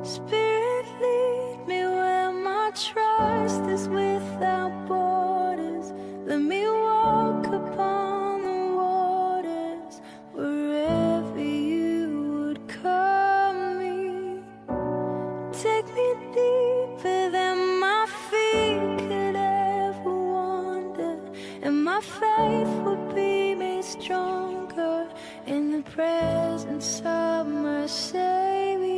Spirit, lead me where my trust is without borders. Let me walk upon the waters wherever you would call me. Take me deeper than my feet could ever wander, and my faith will be made stronger in the presence of my Savior.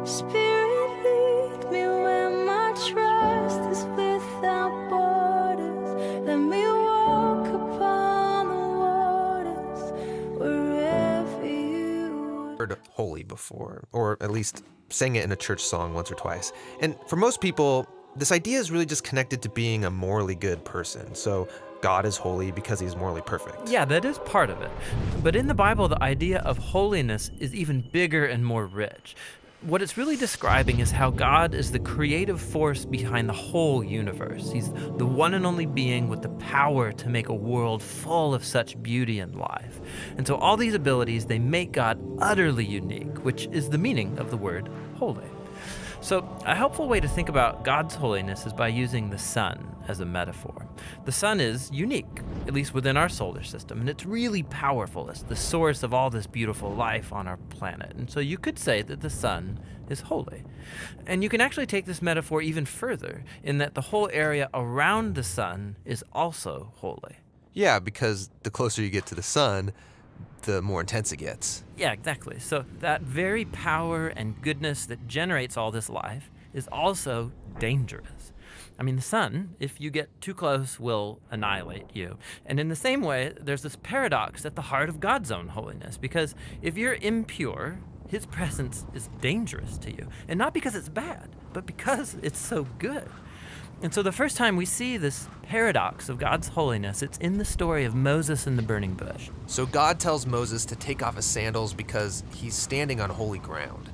Spirit, lead me where my trust is without borders. Let me walk upon the waters wherever you Heard holy before, or at least sang it in a church song once or twice. And for most people, this idea is really just connected to being a morally good person. So God is holy because he's morally perfect. Yeah, that is part of it. But in the Bible, the idea of holiness is even bigger and more rich. What it's really describing is how God is the creative force behind the whole universe. He's the one and only being with the power to make a world full of such beauty and life. And so all these abilities, they make God utterly unique, which is the meaning of the word holy. So a helpful way to think about God's holiness is by using the sun as a metaphor. The sun is unique, at least within our solar system, and it's really powerful. It's the source of all this beautiful life on our planet. And so you could say that the sun is holy. And you can actually take this metaphor even further in that the whole area around the sun is also holy. Yeah, because the closer you get to the sun, the more intense it gets. Yeah, exactly. So that very power and goodness that generates all this life is also dangerous. I mean, the sun, if you get too close, will annihilate you. And in the same way, there's this paradox at the heart of God's own holiness, because if you're impure, his presence is dangerous to you. And not because it's bad, but because it's so good. And so the first time we see this paradox of God's holiness, it's in the story of Moses and the burning bush. So God tells Moses to take off his sandals because he's standing on holy ground.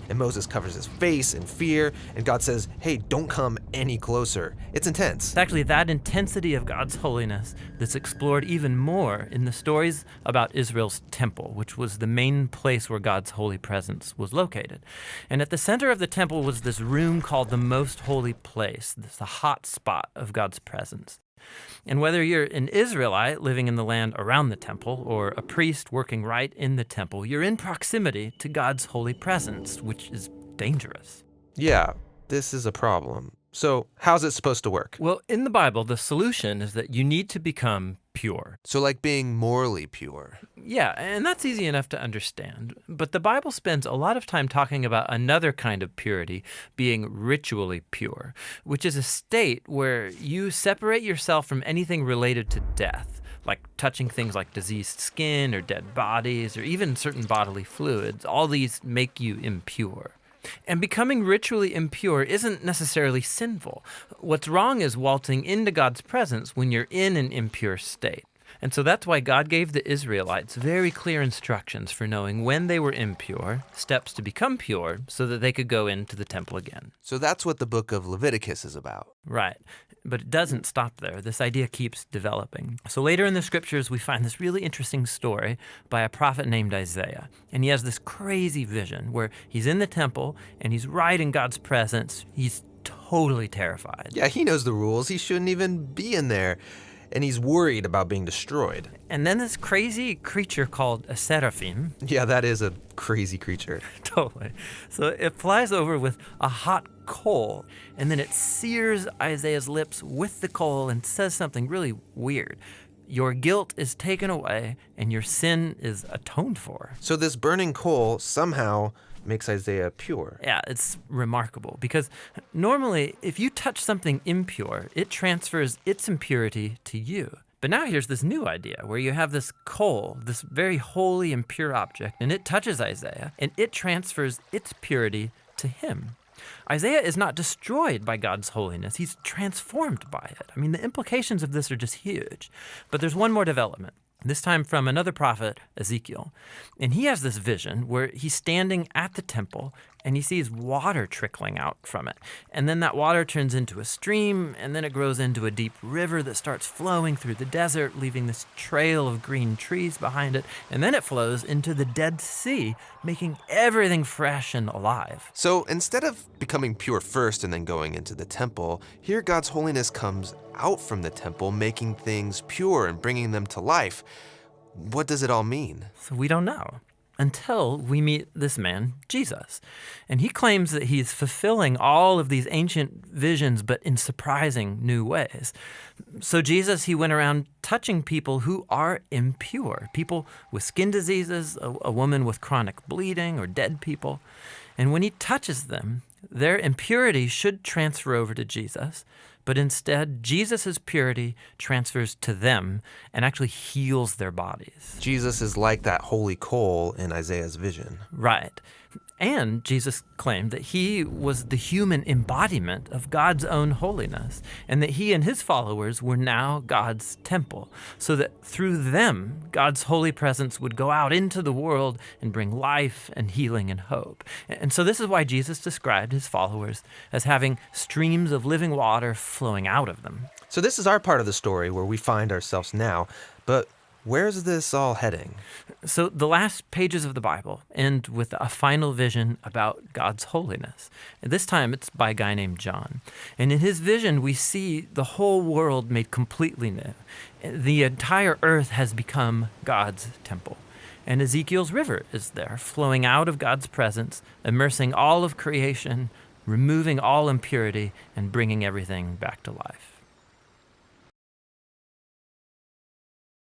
And Moses covers his face in fear, and God says, hey, don't come any closer. It's intense. It's actually that intensity of God's holiness that's explored even more in the stories about Israel's temple, which was the main place where God's holy presence was located. And at the center of the temple was this room called the Most Holy Place, the hot spot of God's presence. And whether you're an Israelite living in the land around the temple or a priest working right in the temple, you're in proximity to God's holy presence, which is dangerous. Yeah, this is a problem. So how's it supposed to work? Well, in the Bible, the solution is that you need to become pure. So like being morally pure. Yeah, and that's easy enough to understand. But the Bible spends a lot of time talking about another kind of purity, being ritually pure, which is a state where you separate yourself from anything related to death, like touching things like diseased skin or dead bodies or even certain bodily fluids. All these make you impure. And becoming ritually impure isn't necessarily sinful. What's wrong is waltzing into God's presence when you're in an impure state. And so that's why God gave the Israelites very clear instructions for knowing when they were impure, steps to become pure, so that they could go into the temple again. So that's what the book of Leviticus is about. Right. But it doesn't stop there. This idea keeps developing. So later in the scriptures, we find this really interesting story by a prophet named Isaiah. And he has this crazy vision where he's in the temple and he's right in God's presence. He's totally terrified. Yeah, he knows the rules. He shouldn't even be in there. And he's worried about being destroyed. And then this crazy creature called a seraphim. Yeah, that is a crazy creature. Totally. So it flies over with a hot coal, and then it sears Isaiah's lips with the coal and says something really weird. Your guilt is taken away, and your sin is atoned for. So this burning coal somehow makes Isaiah pure. Yeah, it's remarkable because normally if you touch something impure, it transfers its impurity to you. But now here's this new idea where you have this coal, this very holy and pure object, and it touches Isaiah, and it transfers its purity to him. Isaiah is not destroyed by God's holiness. He's transformed by it. I mean, the implications of this are just huge. But there's one more development. this time from another prophet, Ezekiel. And he has this vision where he's standing at the temple and he sees water trickling out from it. And then that water turns into a stream, and then it grows into a deep river that starts flowing through the desert, leaving this trail of green trees behind it. And then it flows into the Dead Sea, making everything fresh and alive. So instead of becoming pure first and then going into the temple, here God's holiness comes out from the temple, making things pure and bringing them to life. What does it all mean? So we don't know until we meet this man, Jesus. And he claims that he's fulfilling all of these ancient visions, but in surprising new ways. So Jesus, he went around touching people who are impure, people with skin diseases, a woman with chronic bleeding, or dead people. And when he touches them, their impurity should transfer over to Jesus, but instead, Jesus' purity transfers to them and actually heals their bodies. Jesus is like that holy coal in Isaiah's vision. Right. And Jesus claimed that he was the human embodiment of God's own holiness, and that he and his followers were now God's temple, so that through them, God's holy presence would go out into the world and bring life and healing and hope. And so this is why Jesus described his followers as having streams of living water flowing out of them. So this is our part of the story where we find ourselves now, but where's this all heading? So the last pages of the Bible end with a final vision about God's holiness. And this time it's by a guy named John. And in his vision, we see the whole world made completely new. The entire earth has become God's temple. And Ezekiel's river is there, flowing out of God's presence, immersing all of creation, removing all impurity, and bringing everything back to life.